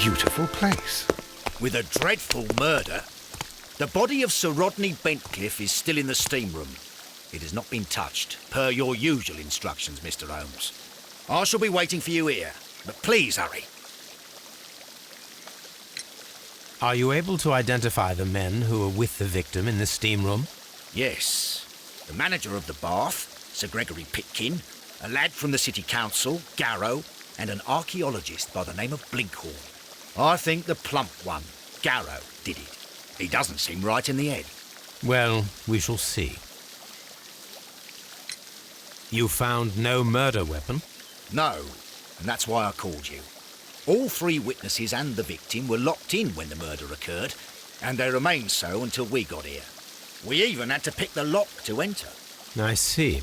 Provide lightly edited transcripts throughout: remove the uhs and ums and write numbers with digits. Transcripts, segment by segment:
beautiful place. With a dreadful murder. The body of Sir Rodney Bentcliffe is still in the steam room. It has not been touched, per your usual instructions, Mr. Holmes. I shall be waiting for you here, but please hurry. Are you able to identify the men who were with the victim in the steam room? Yes. The manager of the bath, Sir Gregory Pitkin, a lad from the City Council, Garrow, and an archaeologist by the name of Blinkhorn. I think the plump one, Garrow, did it. He doesn't seem right in the head. Well, we shall see. You found no murder weapon? No, and that's why I called you. All three witnesses and the victim were locked in when the murder occurred, and they remained so until we got here. We even had to pick the lock to enter. I see.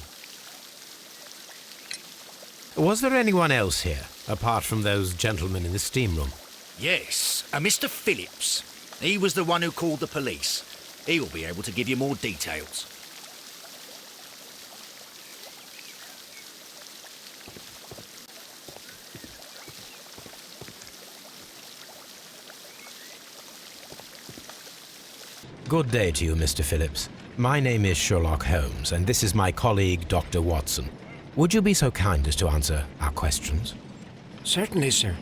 Was there anyone else here, apart from those gentlemen in the steam room? Yes, a Mr. Phillips. He was the one who called the police. He will be able to give you more details. Good day to you, Mr. Phillips. My name is Sherlock Holmes, and this is my colleague, Dr. Watson. Would you be so kind as to answer our questions? Certainly, sir.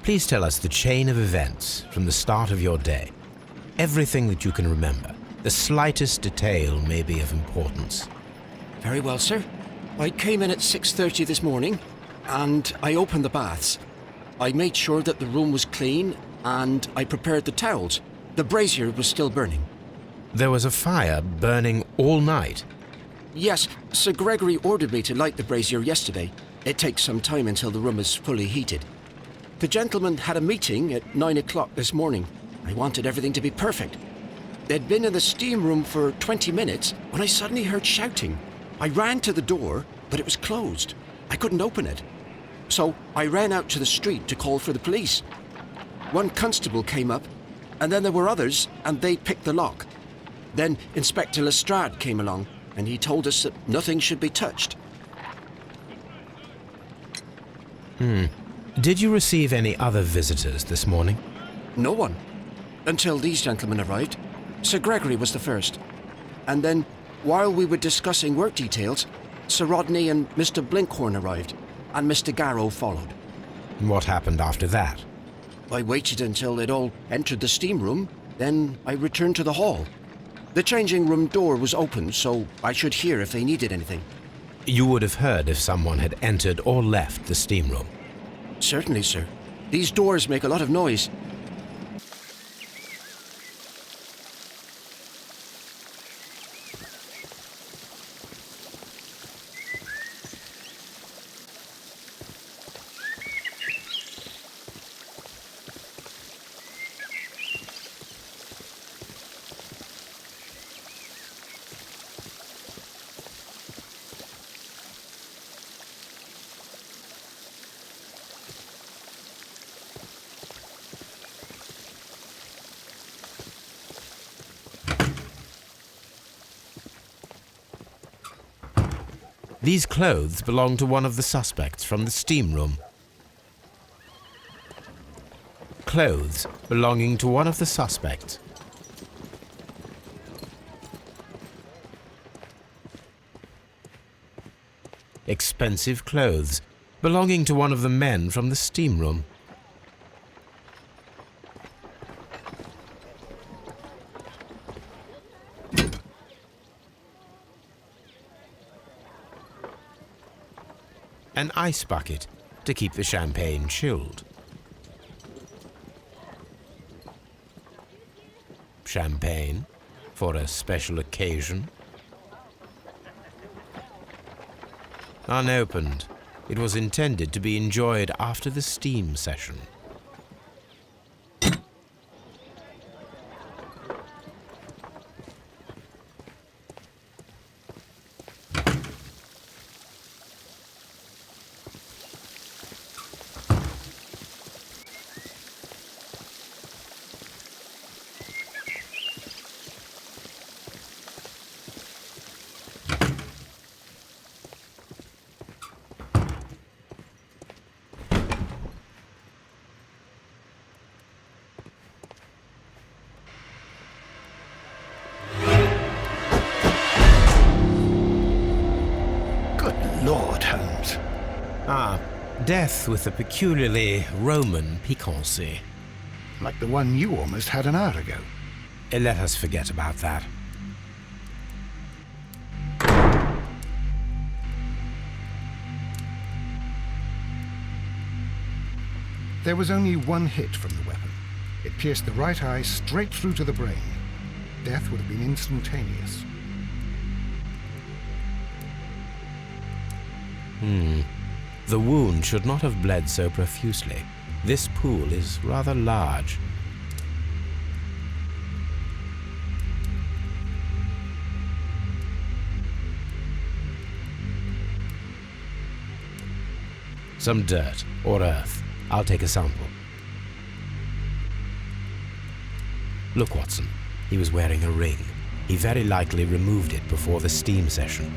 Please tell us the chain of events from the start of your day. Everything that you can remember. The slightest detail may be of importance. Very well, sir. I came in at 6:30 this morning, and I opened the baths. I made sure that the room was clean, and I prepared the towels. The brazier was still burning. There was a fire burning all night. Yes, Sir Gregory ordered me to light the brazier yesterday. It takes some time until the room is fully heated. The gentlemen had a meeting at 9 o'clock this morning. I wanted everything to be perfect. They'd been in the steam room for 20 minutes when I suddenly heard shouting. I ran to the door, but it was closed. I couldn't open it. So I ran out to the street to call for the police. One constable came up, and then there were others, and they picked the lock. Then Inspector Lestrade came along, and he told us that nothing should be touched. Did you receive any other visitors this morning? No one. Until these gentlemen arrived. Sir Gregory was the first. And then, while we were discussing work details, Sir Rodney and Mr. Blinkhorn arrived, and Mr. Garrow followed. What happened after that? I waited until they'd all entered the steam room, then I returned to the hall. The changing room door was open, so I should hear if they needed anything. You would have heard if someone had entered or left the steam room. Certainly, sir. These doors make a lot of noise. These clothes belong to one of the suspects from the steam room. Clothes belonging to one of the suspects. Expensive clothes belonging to one of the men from the steam room. an ice bucket to keep the champagne chilled. Champagne for a special occasion. Unopened, it was intended to be enjoyed after the steam session. Lord, Holmes. Ah, death with a peculiarly Roman piquancy. Like the one you almost had an hour ago. Let us forget about that. There was only one hit from the weapon. It pierced the right eye straight through to the brain. Death would have been instantaneous. The wound should not have bled so profusely. This pool is rather large. Some dirt or earth. I'll take a sample. Look, Watson. He was wearing a ring. He very likely removed it before the steam session.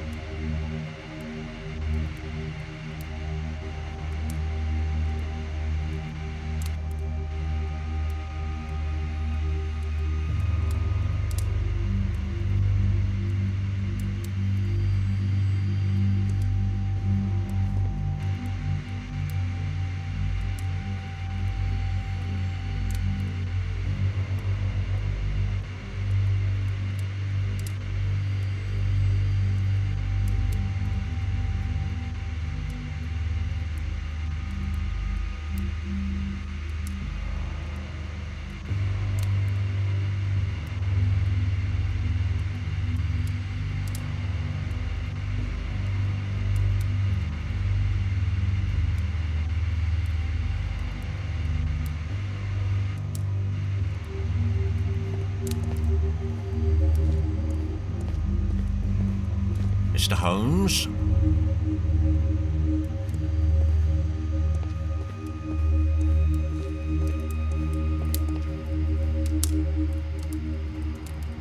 Mr. Holmes?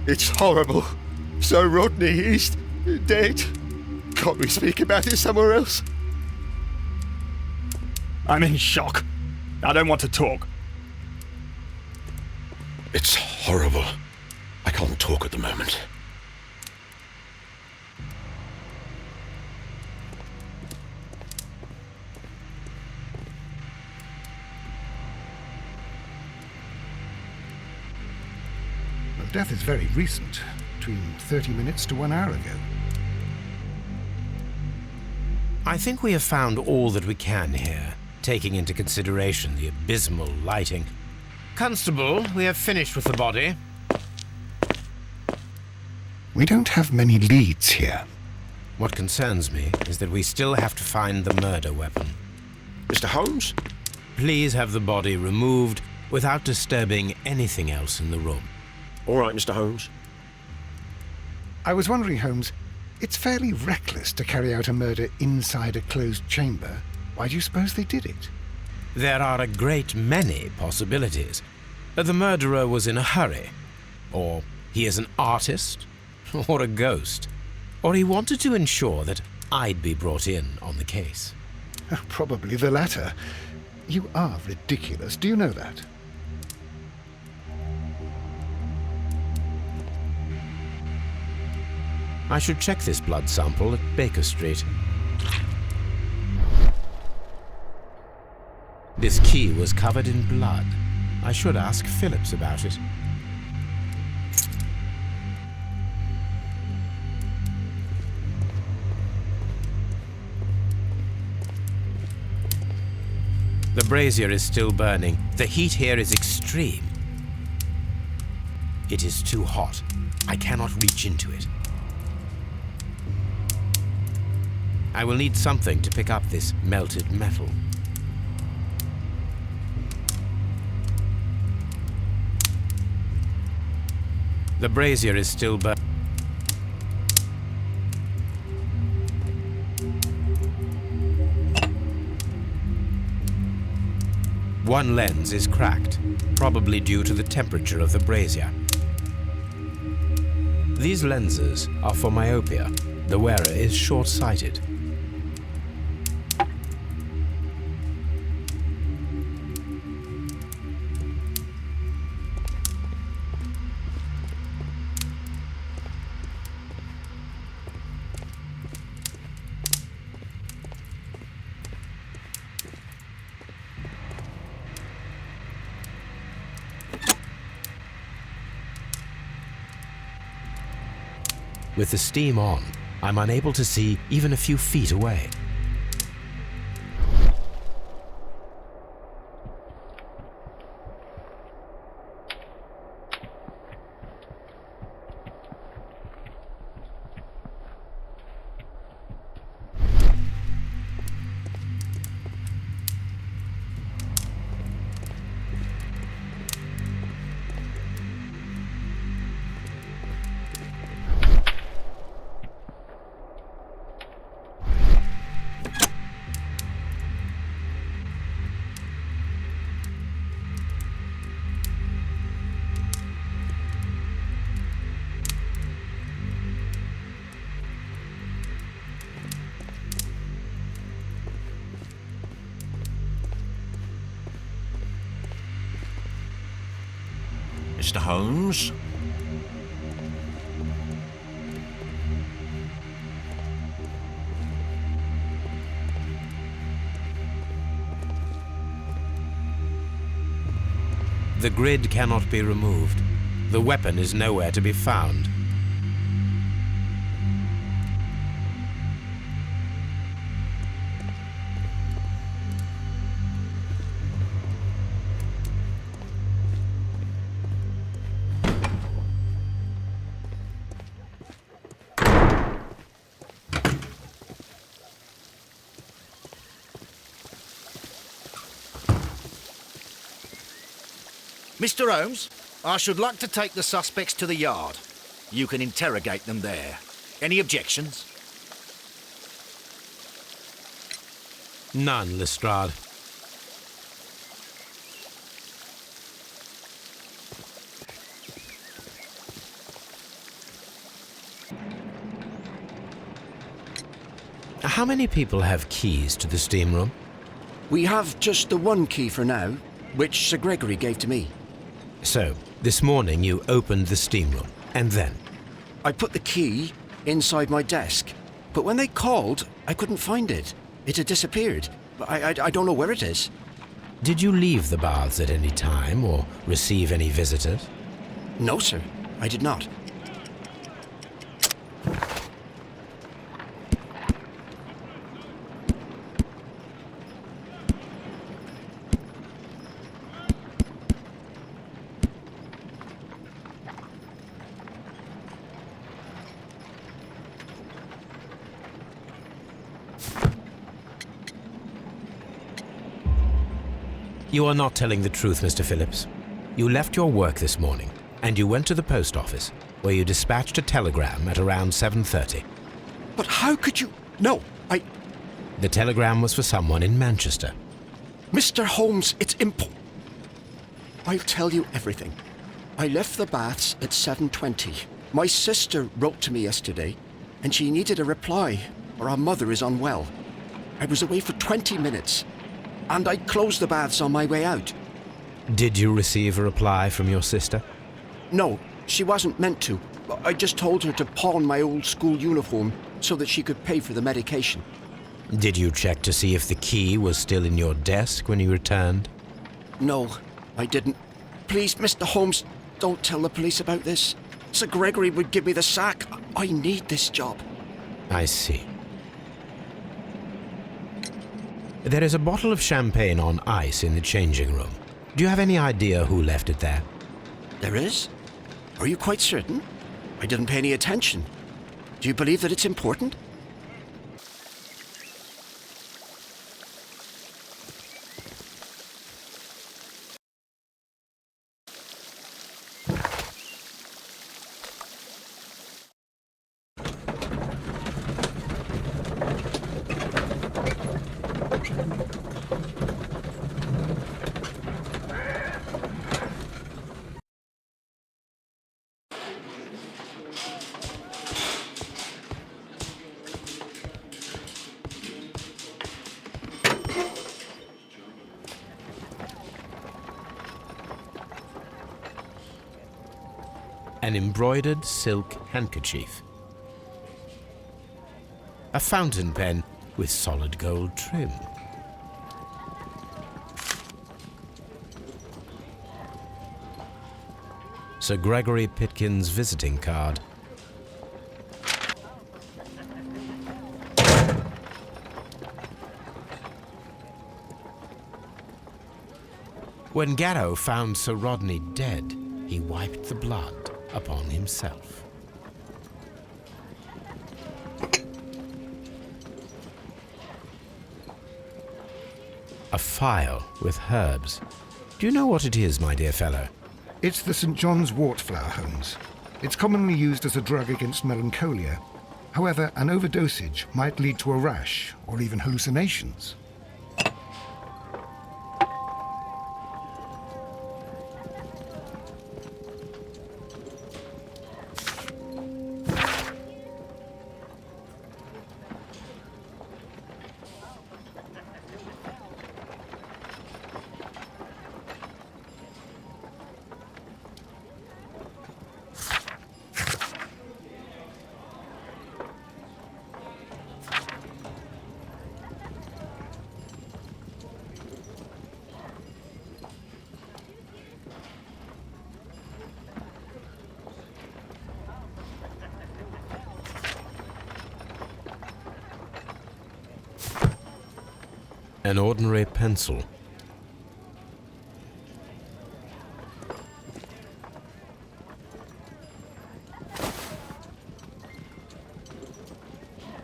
It's horrible. So Rodney, he's dead. Can't we speak about it somewhere else? I'm in shock. I don't want to talk. It's horrible. I can't talk at the moment. Death is very recent, between 30 minutes to 1 hour ago. I think we have found all that we can here, taking into consideration the abysmal lighting. Constable, we have finished with the body. We don't have many leads here. What concerns me is that we still have to find the murder weapon. Mr. Holmes? Please have the body removed without disturbing anything else in the room. All right, Mr. Holmes. I was wondering, Holmes, it's fairly reckless to carry out a murder inside a closed chamber. Why do you suppose they did it? There are a great many possibilities. The murderer was in a hurry, or he is an artist, or a ghost, or he wanted to ensure that I'd be brought in on the case. Probably the latter. You are ridiculous, do you know that? I should check this blood sample at Baker Street. This key was covered in blood. I should ask Phillips about it. The brazier is still burning. The heat here is extreme. It is too hot. I cannot reach into it. I will need something to pick up this melted metal. The brazier is still burning. One lens is cracked, probably due to the temperature of the brazier. These lenses are for myopia. The wearer is short-sighted. With the steam on, I'm unable to see even a few feet away. Mr. Holmes? The grid cannot be removed. The weapon is nowhere to be found. Mr. Holmes, I should like to take the suspects to the yard. You can interrogate them there. Any objections? None, Lestrade. How many people have keys to the steam room? We have just the one key for now, which Sir Gregory gave to me. So, this morning you opened the steam room, and then? I put the key inside my desk, but when they called, I couldn't find it. It had disappeared. I don't know where it is. Did you leave the baths at any time, or receive any visitors? No, sir, I did not. You are not telling the truth, Mr. Phillips. You left your work this morning, and you went to the post office, where you dispatched a telegram at around 7:30. But how could you... No, The telegram was for someone in Manchester. Mr. Holmes, it's I'll tell you everything. I left the baths at 7:20. My sister wrote to me yesterday, and she needed a reply, or our mother is unwell. I was away for 20 minutes, and I closed the baths on my way out. Did you receive a reply from your sister? No, she wasn't meant to. I just told her to pawn my old school uniform so that she could pay for the medication. Did you check to see if the key was still in your desk when you returned? No, I didn't. Please, Mr. Holmes, don't tell the police about this. Sir Gregory would give me the sack. I need this job. I see. There is a bottle of champagne on ice in the changing room. Do you have any idea who left it there? There is? Are you quite certain? I didn't pay any attention. Do you believe that it's important? An embroidered silk handkerchief. A fountain pen with solid gold trim. Sir Gregory Pitkin's visiting card. When Garrow found Sir Rodney dead, he wiped the blood upon himself. A phial with herbs. Do you know what it is, my dear fellow? It's the St. John's wort flower, Holmes. It's commonly used as a drug against melancholia. However, an overdosage might lead to a rash or even hallucinations. An ordinary pencil.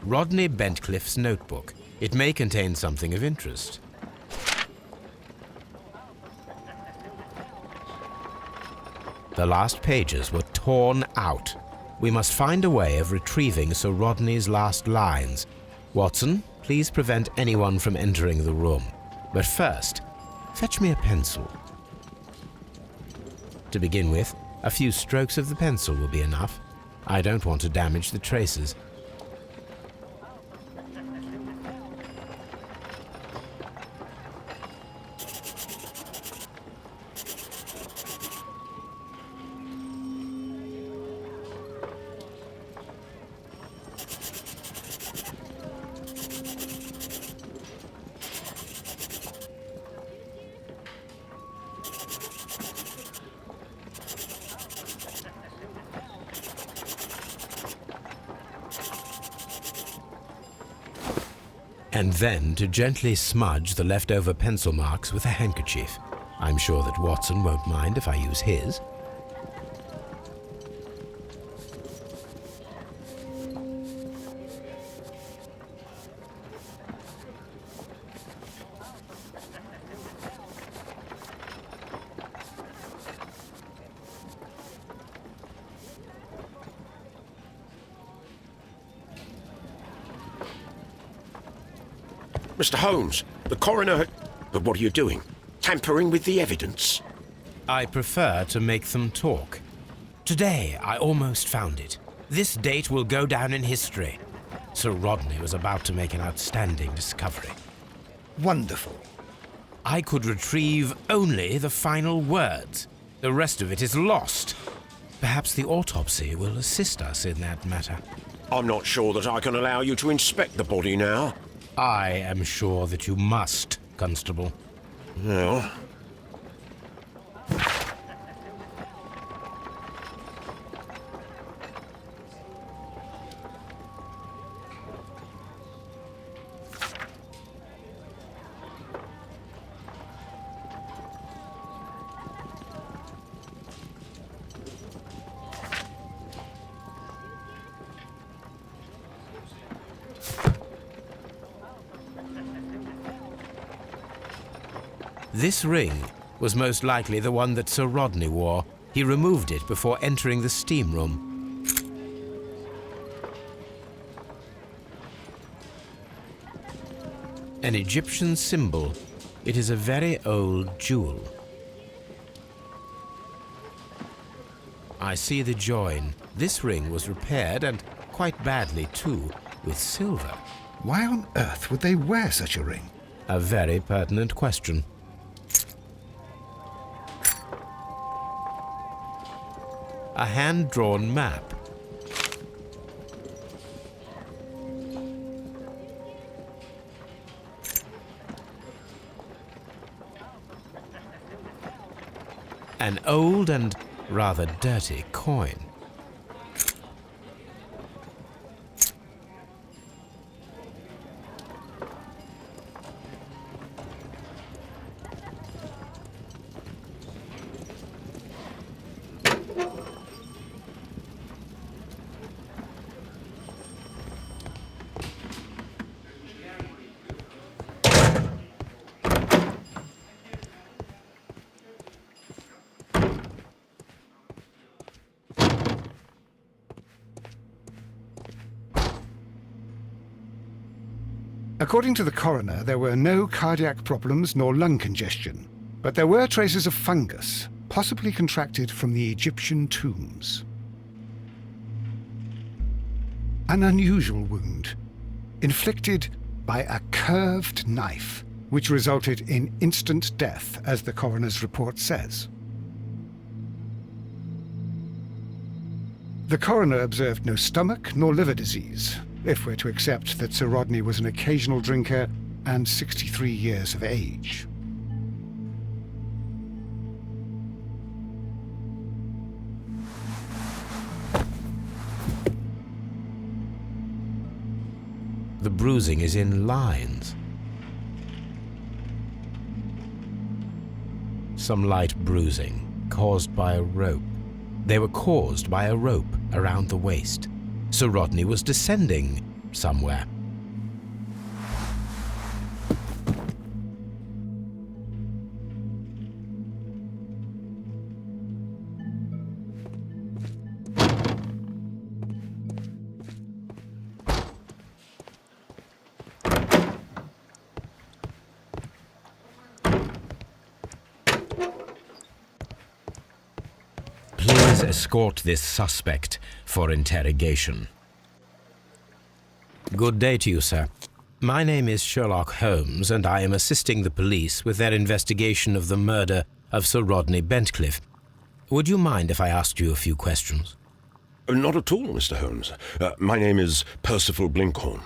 Rodney Bentcliffe's notebook. It may contain something of interest. The last pages were torn out. We must find a way of retrieving Sir Rodney's last lines. Watson, please prevent anyone from entering the room. But first, fetch me a pencil. To begin with, a few strokes of the pencil will be enough. I don't want to damage the traces. And then to gently smudge the leftover pencil marks with a handkerchief. I'm sure that Watson won't mind if I use his. Mr. Holmes, the coroner... But what are you doing? Tampering with the evidence? I prefer to make them talk. Today, I almost found it. This date will go down in history. Sir Rodney was about to make an outstanding discovery. Wonderful. I could retrieve only the final words. The rest of it is lost. Perhaps the autopsy will assist us in that matter. I'm not sure that I can allow you to inspect the body now. I am sure that you must, Constable. Well... This ring was most likely the one that Sir Rodney wore. He removed it before entering the steam room. An Egyptian symbol. It is a very old jewel. I see the join. This ring was repaired, and quite badly too, with silver. Why on earth would they wear such a ring? A very pertinent question. A hand-drawn map. An old and rather dirty coin. According to the coroner, there were no cardiac problems nor lung congestion, but there were traces of fungus, possibly contracted from the Egyptian tombs. An unusual wound, inflicted by a curved knife, which resulted in instant death, as the coroner's report says. The coroner observed no stomach nor liver disease, if we're to accept that Sir Rodney was an occasional drinker and 63 years of age. The bruising is in lines. Some light bruising, caused by a rope. They were caused by a rope around the waist. Sir Rodney was descending somewhere. Please escort this suspect for interrogation. Good day to you, sir. My name is Sherlock Holmes, and I am assisting the police with their investigation of the murder of Sir Rodney Bentcliffe. Would you mind if I asked you a few questions? Not at all, Mr. Holmes. My name is Percival Blinkhorn.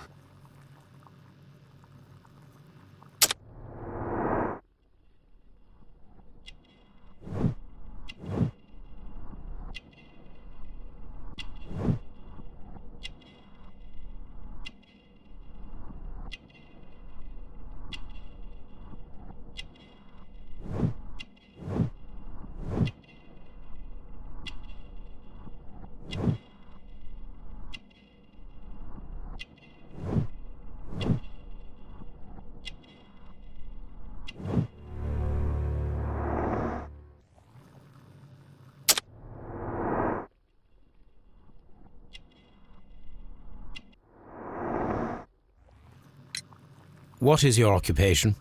What is your occupation?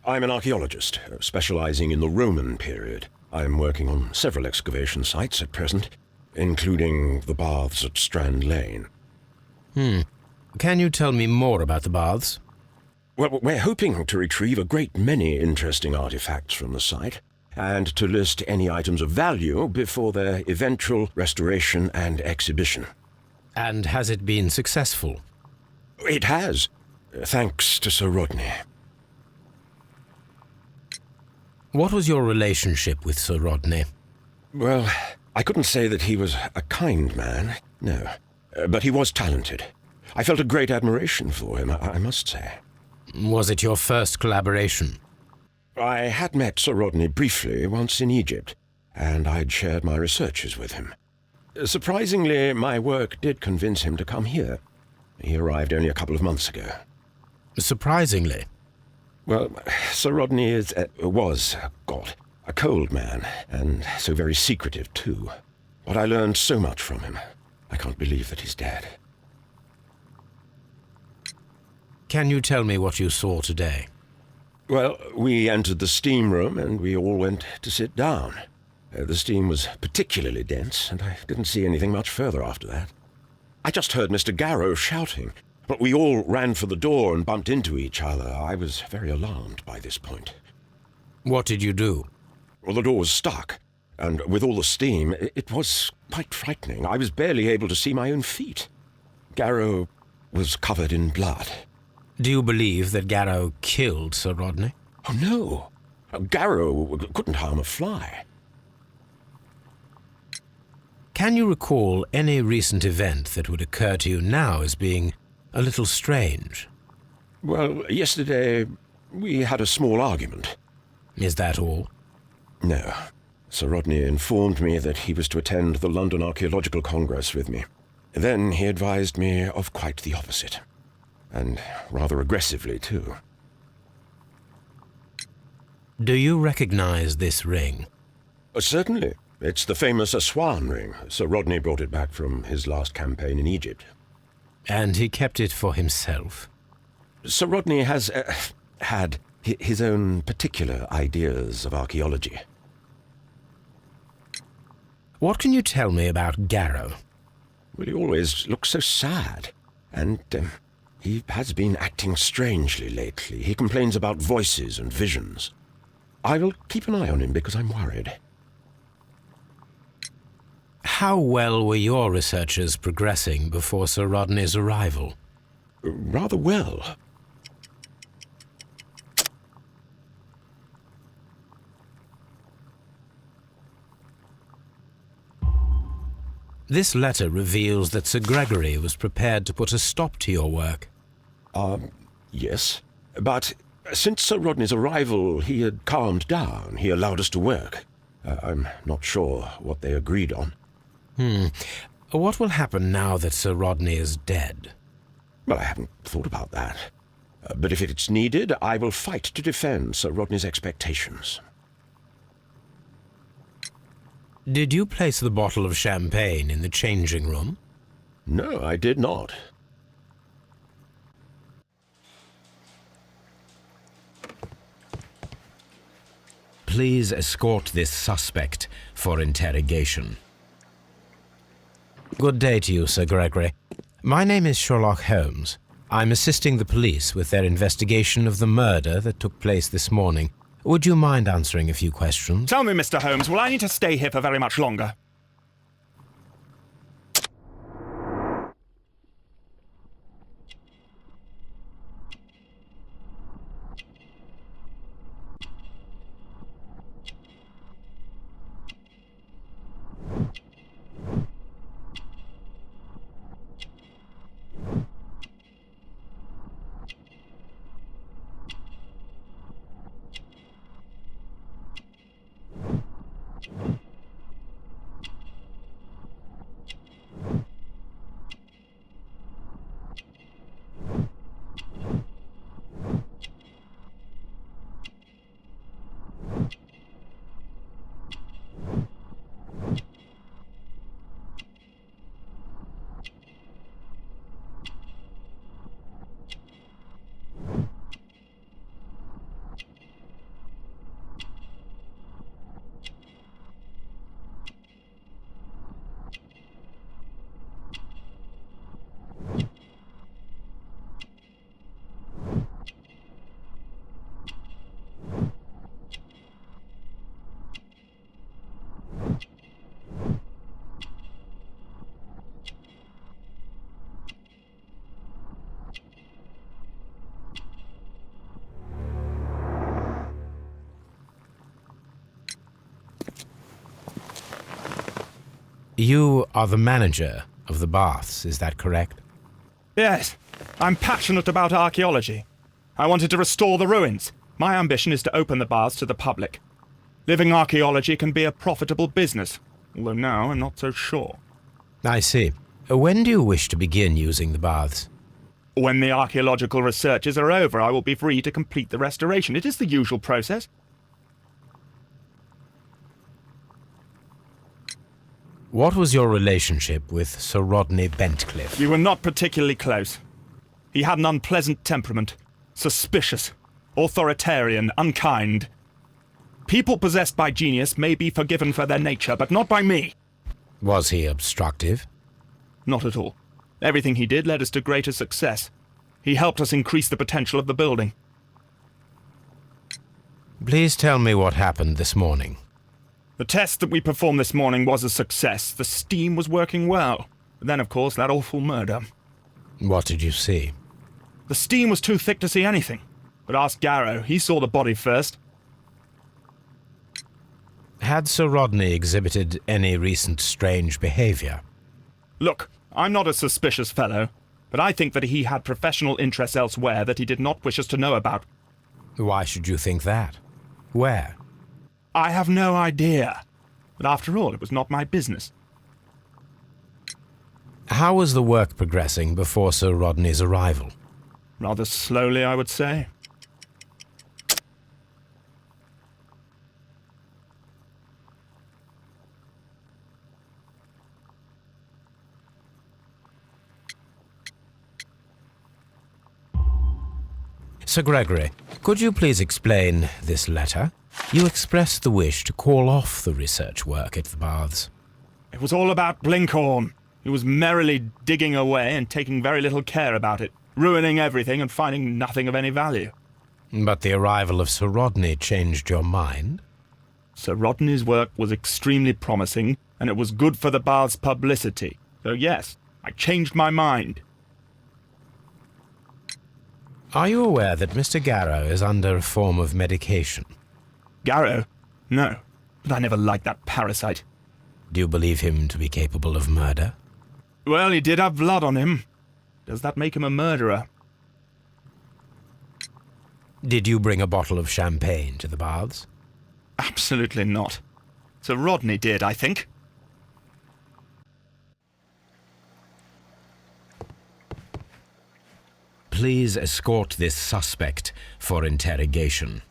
I'm an archaeologist, specializing in the Roman period. I'm working on several excavation sites at present, including the baths at Strand Lane. Can you tell me more about the baths? Well, we're hoping to retrieve a great many interesting artifacts from the site, and to list any items of value before their eventual restoration and exhibition. And has it been successful? It has, thanks to Sir Rodney. What was your relationship with Sir Rodney? Well, I couldn't say that he was a kind man, no. But he was talented. I felt a great admiration for him, I must say. Was it your first collaboration? I had met Sir Rodney briefly once in Egypt, and I'd shared my researches with him. Surprisingly, my work did convince him to come here. He arrived only a couple of months ago. Surprisingly? Well, Sir Rodney was, God, a cold man, and so very secretive, too. But I learned so much from him. I can't believe that he's dead. Can you tell me what you saw today? Well, we entered the steam room, and we all went to sit down. The steam was particularly dense, and I didn't see anything much further after that. I just heard Mr. Garrow shouting, but we all ran for the door and bumped into each other. I was very alarmed by this point. What did you do? Well, the door was stuck, and with all the steam, it was quite frightening. I was barely able to see my own feet. Garrow was covered in blood. Do you believe that Garrow killed Sir Rodney? Oh, no. Garrow couldn't harm a fly. Can you recall any recent event that would occur to you now as being a little strange? Well, yesterday we had a small argument. Is that all? No. Sir Rodney informed me that he was to attend the London Archaeological Congress with me. Then he advised me of quite the opposite. And rather aggressively, too. Do you recognize this ring? Certainly. It's the famous Aswan ring. Sir Rodney brought it back from his last campaign in Egypt. And he kept it for himself? Sir Rodney has had his own particular ideas of archaeology. What can you tell me about Garrow? Well, he always looks so sad. And he has been acting strangely lately. He complains about voices and visions. I will keep an eye on him because I'm worried. How well were your researchers progressing before Sir Rodney's arrival? Rather well. This letter reveals that Sir Gregory was prepared to put a stop to your work. Yes. But since Sir Rodney's arrival, he had calmed down. He allowed us to work. I'm not sure what they agreed on. What will happen now that Sir Rodney is dead? Well, I haven't thought about that. But if it's needed, I will fight to defend Sir Rodney's expectations. Did you place the bottle of champagne in the changing room? No, I did not. Please escort this suspect for interrogation. Good day to you, Sir Gregory. My name is Sherlock Holmes. I'm assisting the police with their investigation of the murder that took place this morning. Would you mind answering a few questions? Tell me, Mr. Holmes, will I need to stay here for very much longer? You are the manager of the baths, is that correct? Yes, I'm passionate about archaeology. I wanted to restore the ruins. My ambition is to open the baths to the public. Living archaeology can be a profitable business, although now I'm not so sure. I see. When do you wish to begin using the baths? When the archaeological researches are over, I will be free to complete the restoration. It is the usual process. What was your relationship with Sir Rodney Bentcliffe? We were not particularly close. He had an unpleasant temperament. Suspicious, authoritarian, unkind. People possessed by genius may be forgiven for their nature, but not by me. Was he obstructive? Not at all. Everything he did led us to greater success. He helped us increase the potential of the building. Please tell me what happened this morning. The test that we performed this morning was a success. The steam was working well. But then, of course, that awful murder. What did you see? The steam was too thick to see anything. But ask Garrow. He saw the body first. Had Sir Rodney exhibited any recent strange behavior? Look, I'm not a suspicious fellow, but I think that he had professional interests elsewhere that he did not wish us to know about. Why should you think that? Where? I have no idea. But after all, it was not my business. How was the work progressing before Sir Rodney's arrival? Rather slowly, I would say. Sir Gregory, could you please explain this letter? You expressed the wish to call off the research work at the baths. It was all about Blinkhorn. He was merrily digging away and taking very little care about it, ruining everything and finding nothing of any value. But the arrival of Sir Rodney changed your mind? Sir Rodney's work was extremely promising, and it was good for the bath's publicity. So yes, I changed my mind. Are you aware that Mr. Garrow is under a form of medication? Garrow? No, but I never liked that parasite. Do you believe him to be capable of murder? Well, he did have blood on him. Does that make him a murderer? Did you bring a bottle of champagne to the baths? Absolutely not. Sir Rodney did, I think. Please escort this suspect for interrogation.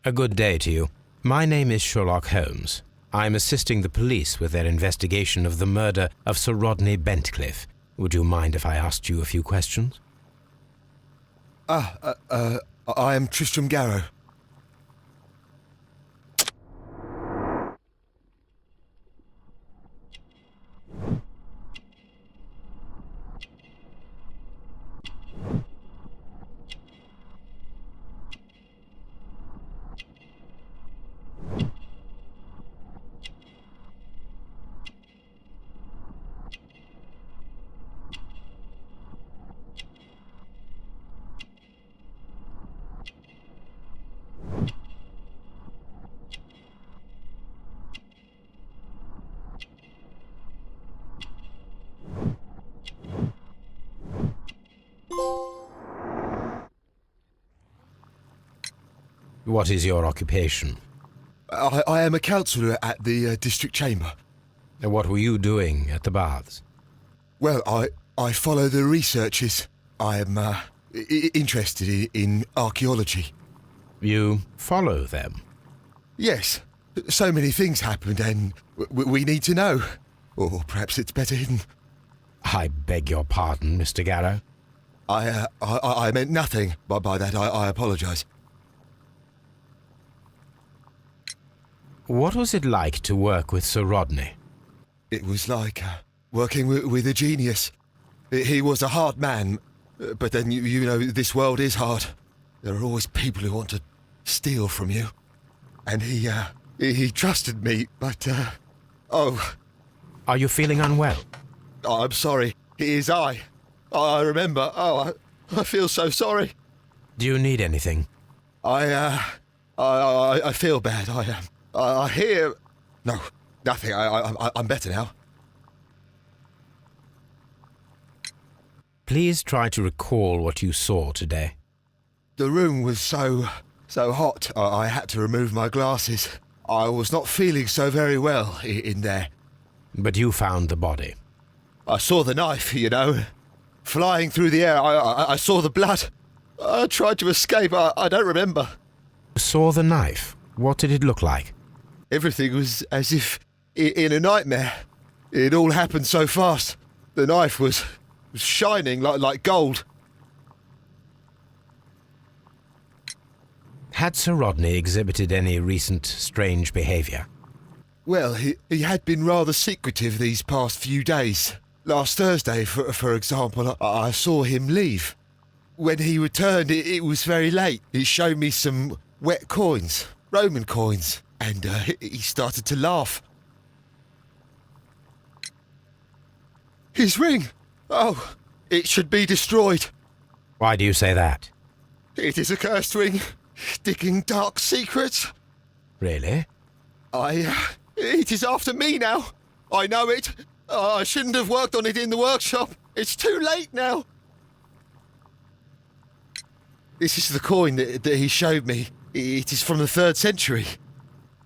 A good day to you. My name is Sherlock Holmes. I am assisting the police with their investigation of the murder of Sir Rodney Bentcliffe. Would you mind if I asked you a few questions? I am Tristram Garrow. What is your occupation? I am a councillor at the district chamber. And what were you doing at the baths? Well, I follow the researches. I am interested in archaeology. You follow them? Yes. So many things happened and we need to know. Or perhaps it's better hidden. I beg your pardon, Mr. Garrow. I meant nothing by that. I apologise. What was it like to work with Sir Rodney? It was like working with a genius. He was a hard man, but then, you know, this world is hard. There are always people who want to steal from you. And he trusted me, but, oh... Are you feeling unwell? Oh, I'm sorry. It is I remember. Oh, I feel so sorry. Do you need anything? I feel bad. I hear... No, nothing. I'm better now. Please try to recall what you saw today. The room was so hot, I had to remove my glasses. I was not feeling so very well in there. But you found the body. I saw the knife, you know, flying through the air. I saw the blood. I tried to escape. I don't remember. You saw the knife. What did it look like? Everything was as if in a nightmare. It all happened so fast. The knife was shining like gold. Had Sir Rodney exhibited any recent strange behaviour? Well, he had been rather secretive these past few days. Last Thursday, for example, I saw him leave. When he returned, it was very late. He showed me some wet coins, Roman coins, and he started to laugh. His ring! Oh, it should be destroyed. Why do you say that? It is a cursed ring, digging dark secrets. Really? It is after me now. I know it. I shouldn't have worked on it in the workshop. It's too late now. This is the coin that he showed me. It is from the 3rd century.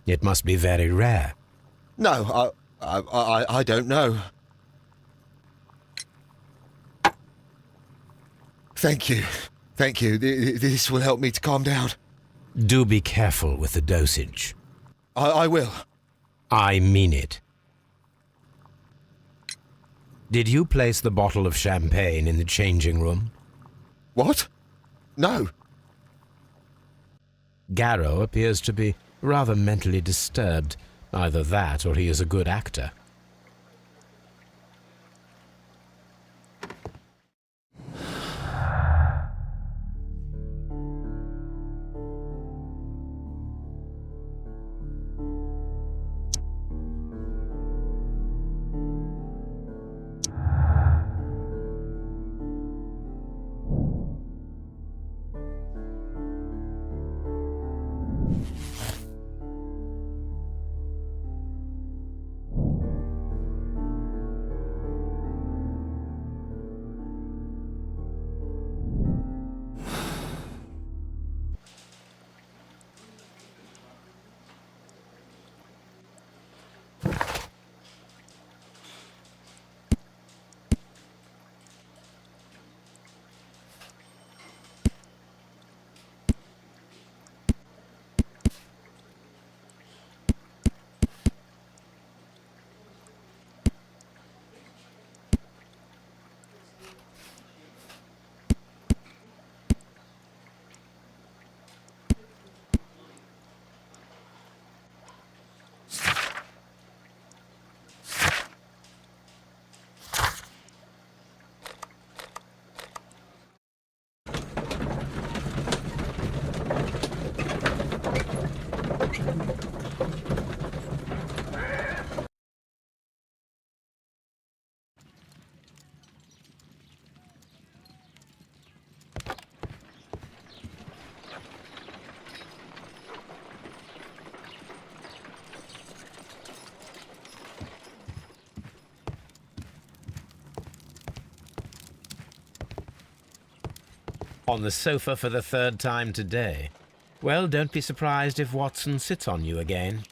It must be very rare. No, I don't know. Thank you. Thank you. This will help me to calm down. Do be careful with the dosage. I will. I mean it. Did you place the bottle of champagne in the changing room? What? No. Garrow appears to be rather mentally disturbed. Either that or he is a good actor. On the sofa for the 3rd time today. Well, don't be surprised if Watson sits on you again.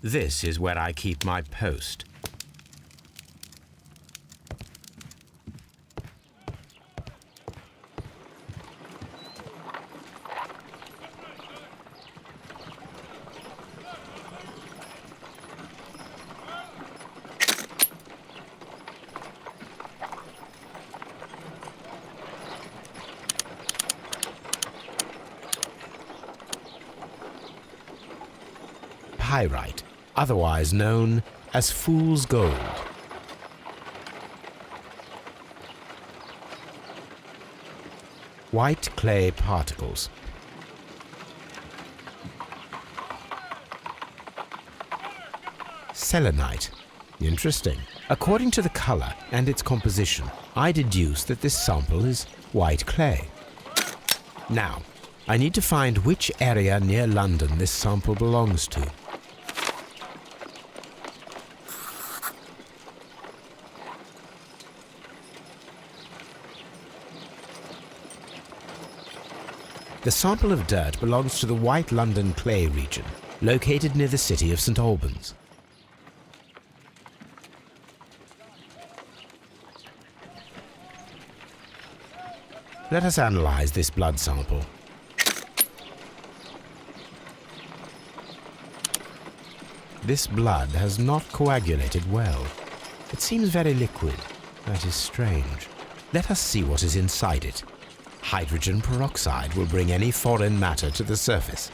This is where I keep my post. Pyrite, otherwise known as fool's gold. White clay particles. Selenite. Interesting. According to the color and its composition, I deduce that this sample is white clay. Now, I need to find which area near London this sample belongs to. The sample of dirt belongs to the White London clay region, located near the city of St Albans. Let us analyze this blood sample. This blood has not coagulated well. It seems very liquid. That is strange. Let us see what is inside it. Hydrogen peroxide will bring any foreign matter to the surface.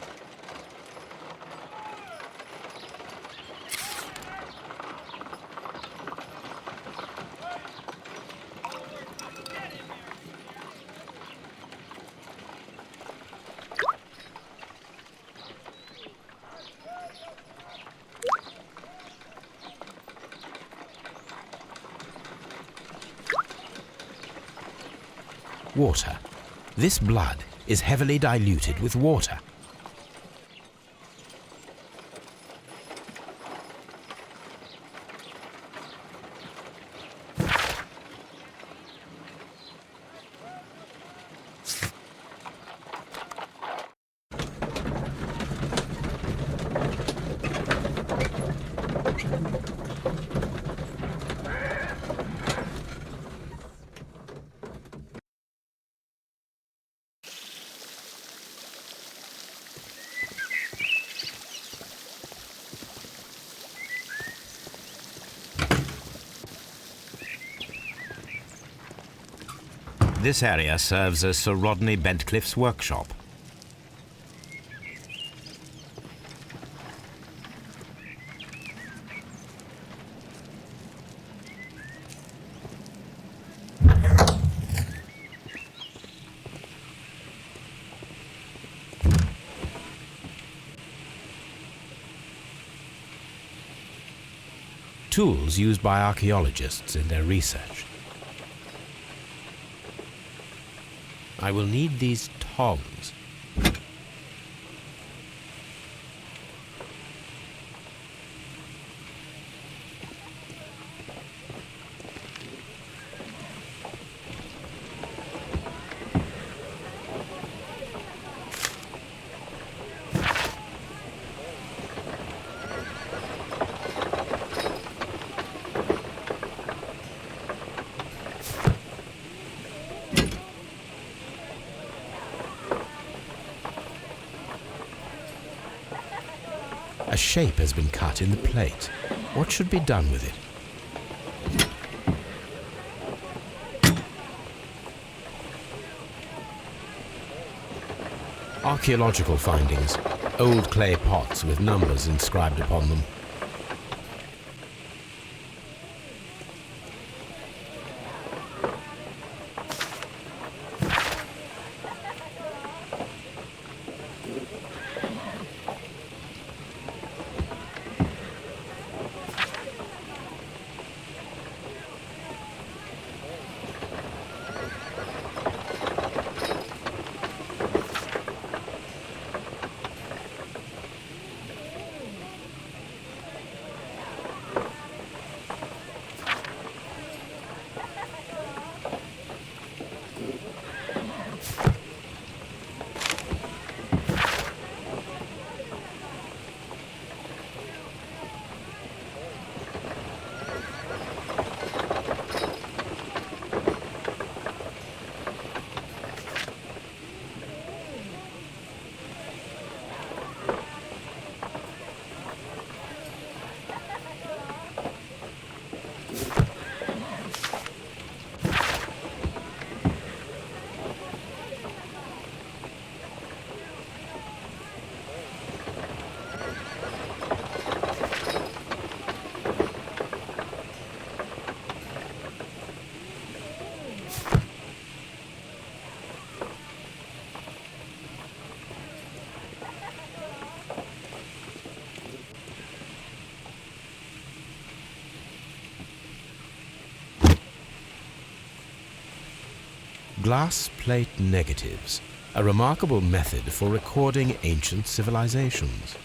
Water. This blood is heavily diluted with water. This area serves as Sir Rodney Bentcliffe's workshop. Tools used by archaeologists in their research. I will need these tongs. A shape has been cut in the plate. What should be done with it? Archaeological findings. Old clay pots with numbers inscribed upon them. Glass plate negatives, a remarkable method for recording ancient civilizations.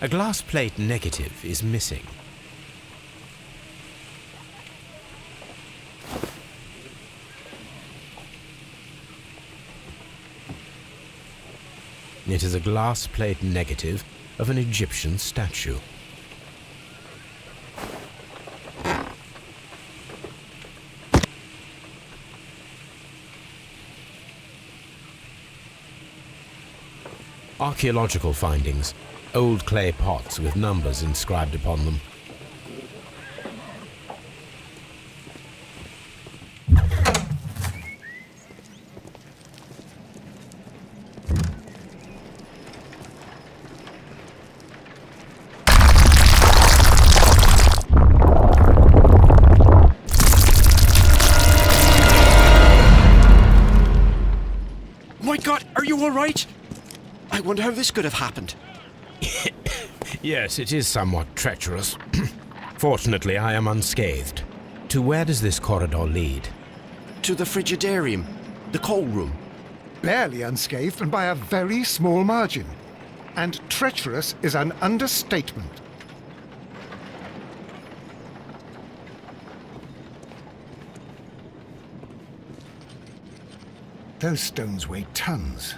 A glass plate negative is missing. It is a glass plate negative of an Egyptian statue. Archaeological findings, old clay pots with numbers inscribed upon them. My God, are you all right? I wonder how this could have happened. Yes, it is somewhat treacherous. Fortunately, I am unscathed. To where does this corridor lead? To the frigidarium, the coal room. Barely unscathed and by a very small margin. And treacherous is an understatement. Those stones weigh tons.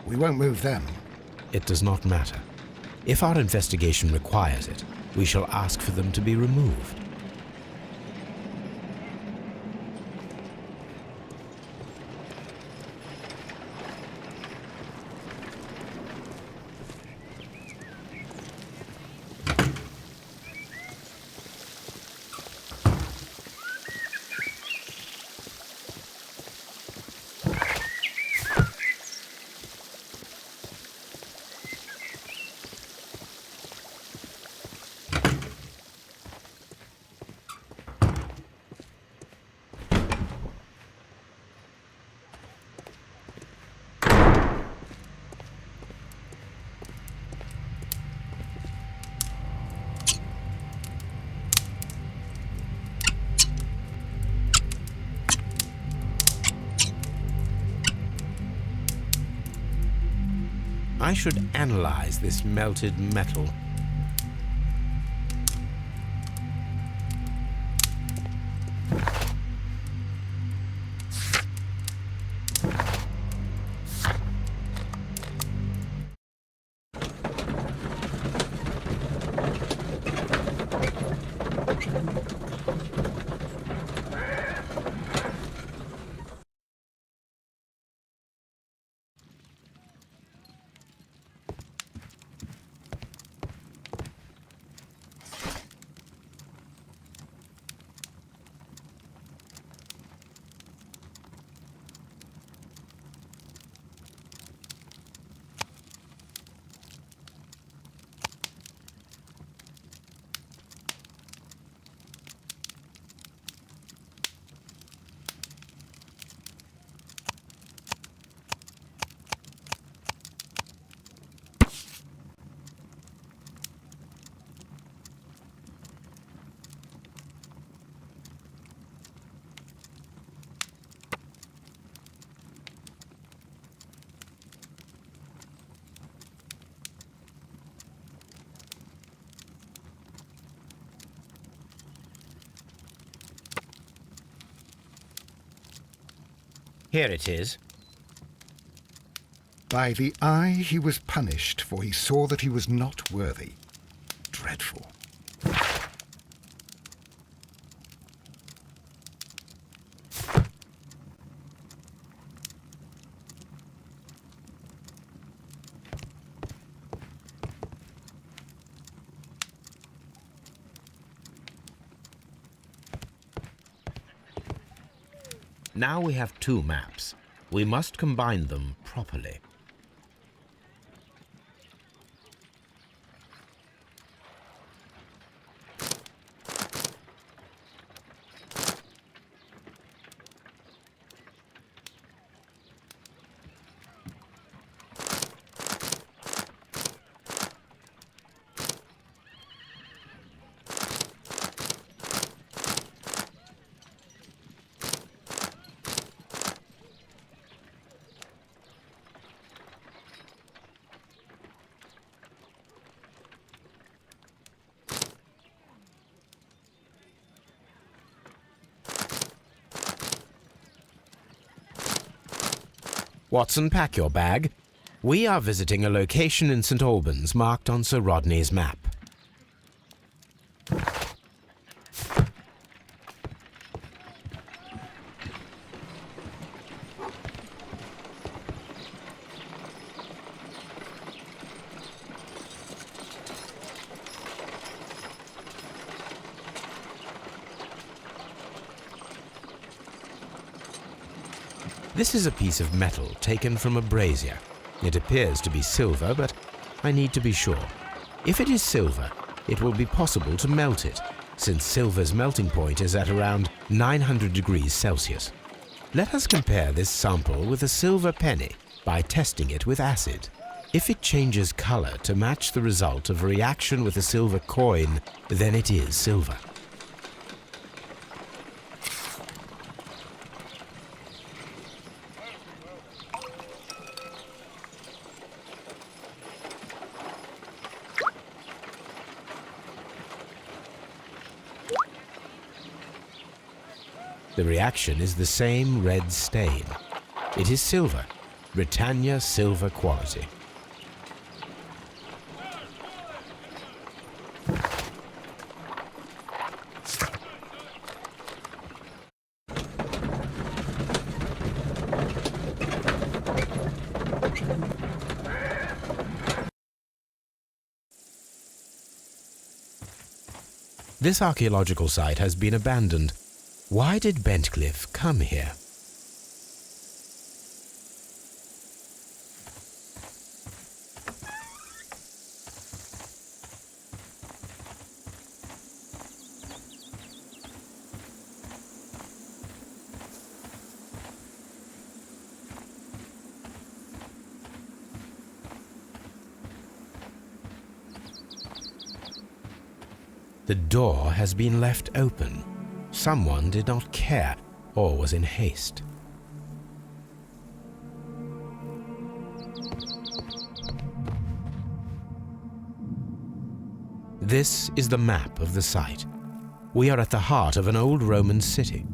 We won't move them. It does not matter. If our investigation requires it, we shall ask for them to be removed. I should analyze this melted metal. Here it is. By the eye he was punished, for he saw that he was not worthy. Dreadful. Now we have two maps. We must combine them properly. Watson, pack your bag. We are visiting a location in St. Albans marked on Sir Rodney's map. This is a piece of metal taken from a brazier. It appears to be silver, but I need to be sure. If it is silver, it will be possible to melt it, since silver's melting point is at around 900 degrees Celsius. Let us compare this sample with a silver penny by testing it with acid. If it changes color to match the result of a reaction with a silver coin, then it is silver. The reaction is the same red stain. It is silver, Britannia silver quality. This archaeological site has been abandoned. Why did Bentcliffe come here? The door has been left open. Someone did not care or was in haste. This is the map of the site. We are at the heart of an old Roman city.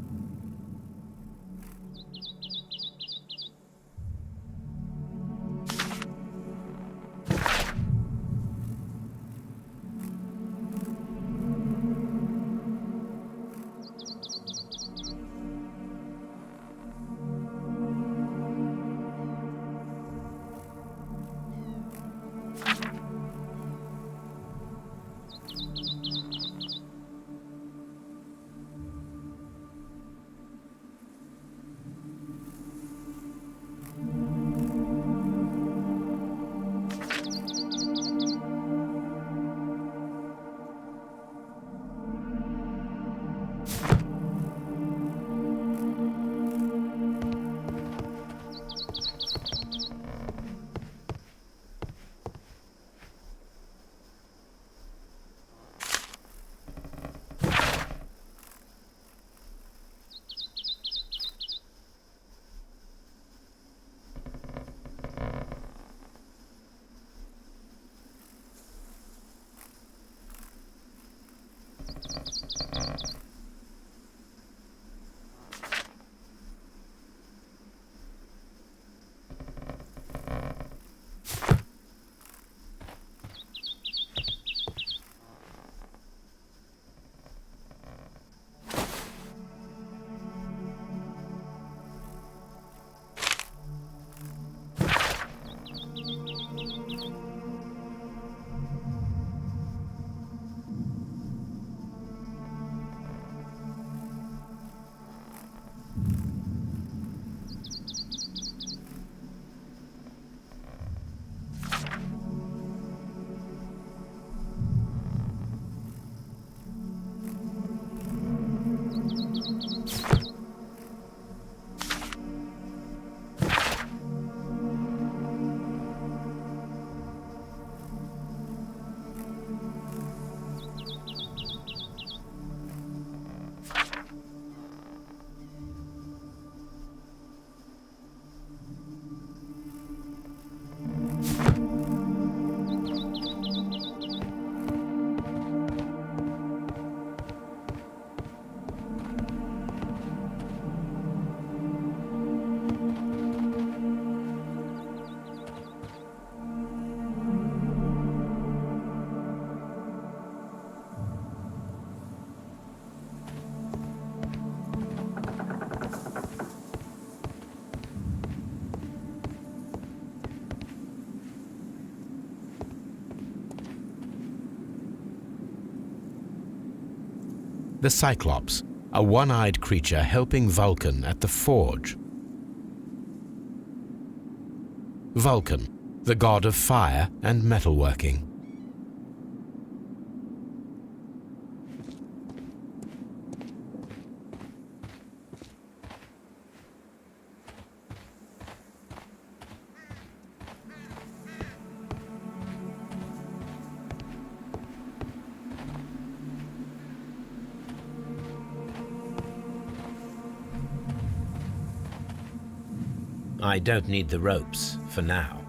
the Cyclops, a one-eyed creature helping Vulcan at the forge. Vulcan, the god of fire and metalworking. I don't need the ropes for now.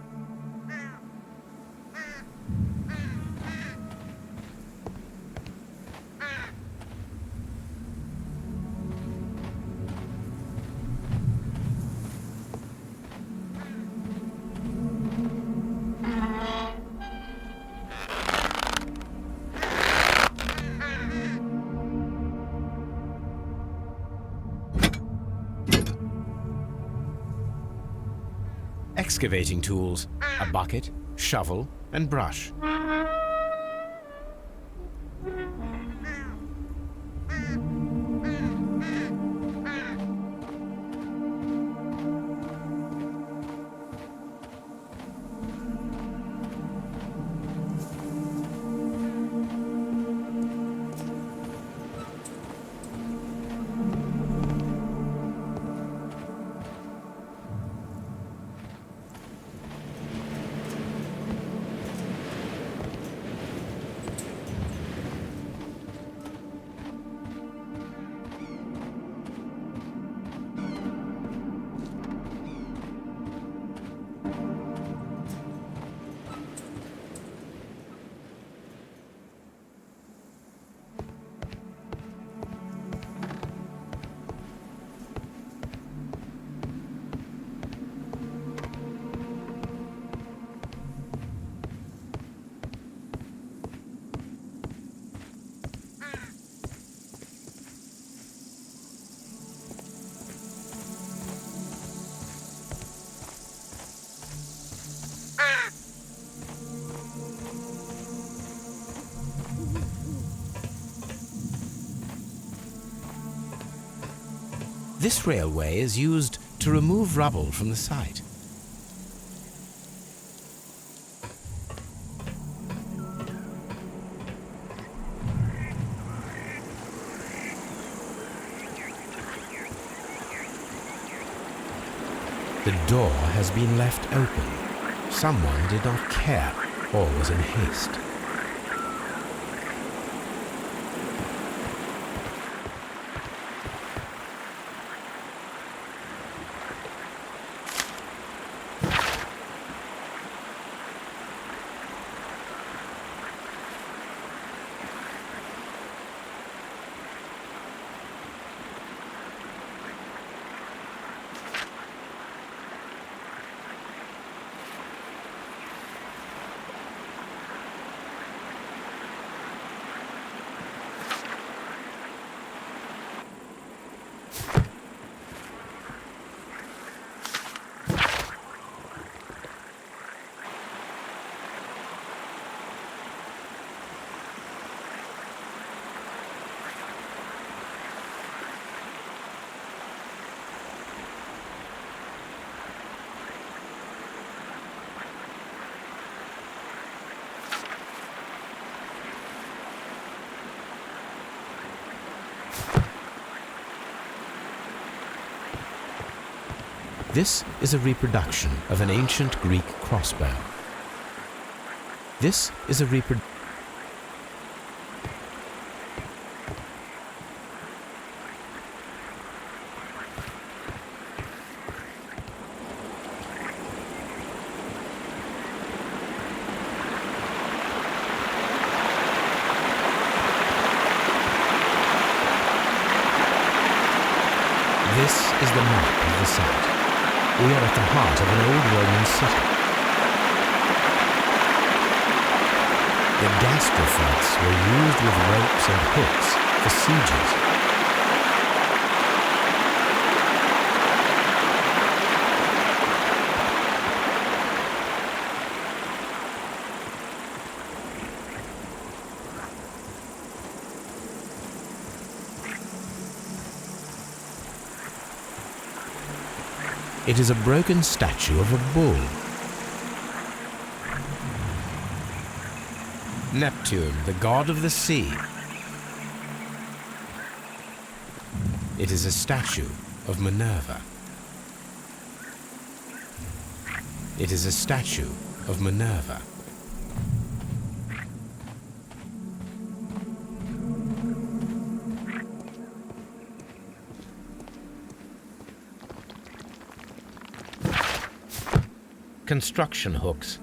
Excavating tools, a bucket, shovel, and brush. This railway is used to remove rubble from the site. The door has been left open. Someone did not care or was in haste. This is a reproduction of an ancient Greek crossbow. This is a reproduction. This is the map of the site. We are at the heart of an old Roman city. The gastrofronts were used with ropes and hooks for sieges. It is a broken statue of a bull. Neptune, the god of the sea. It is a statue of Minerva. It is a statue of Minerva. Construction hooks.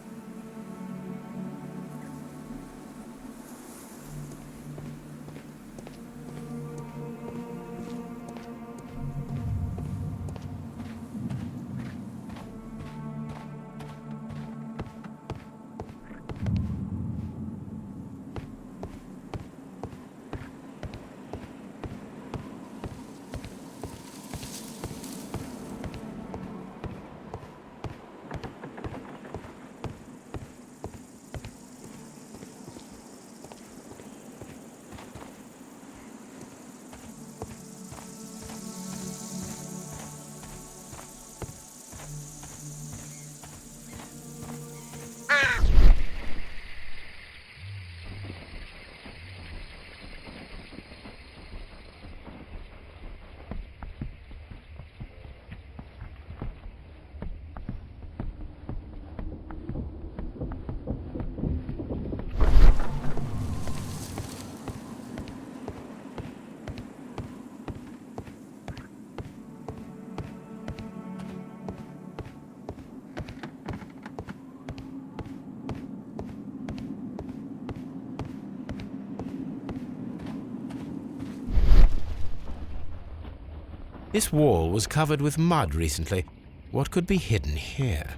This wall was covered with mud recently. What could be hidden here?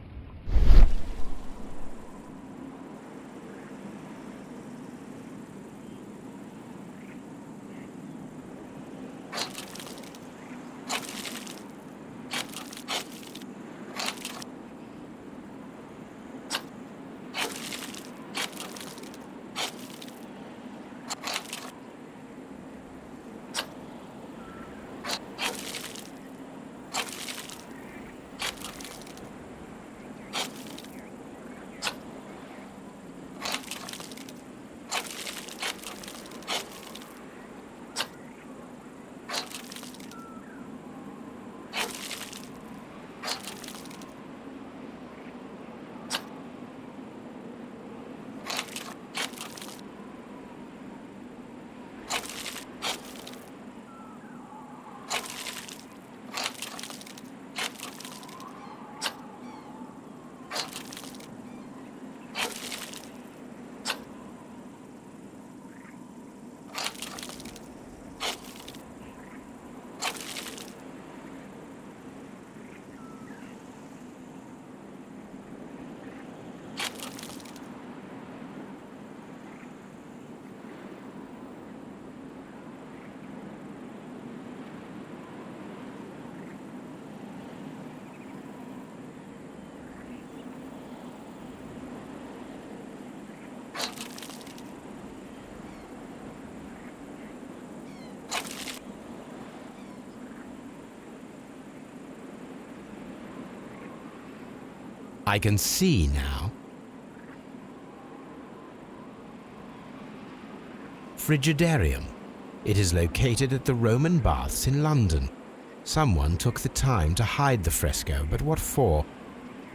I can see now. Frigidarium. It is located at the Roman Baths in London. Someone took the time to hide the fresco, but what for?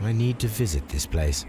I need to visit this place.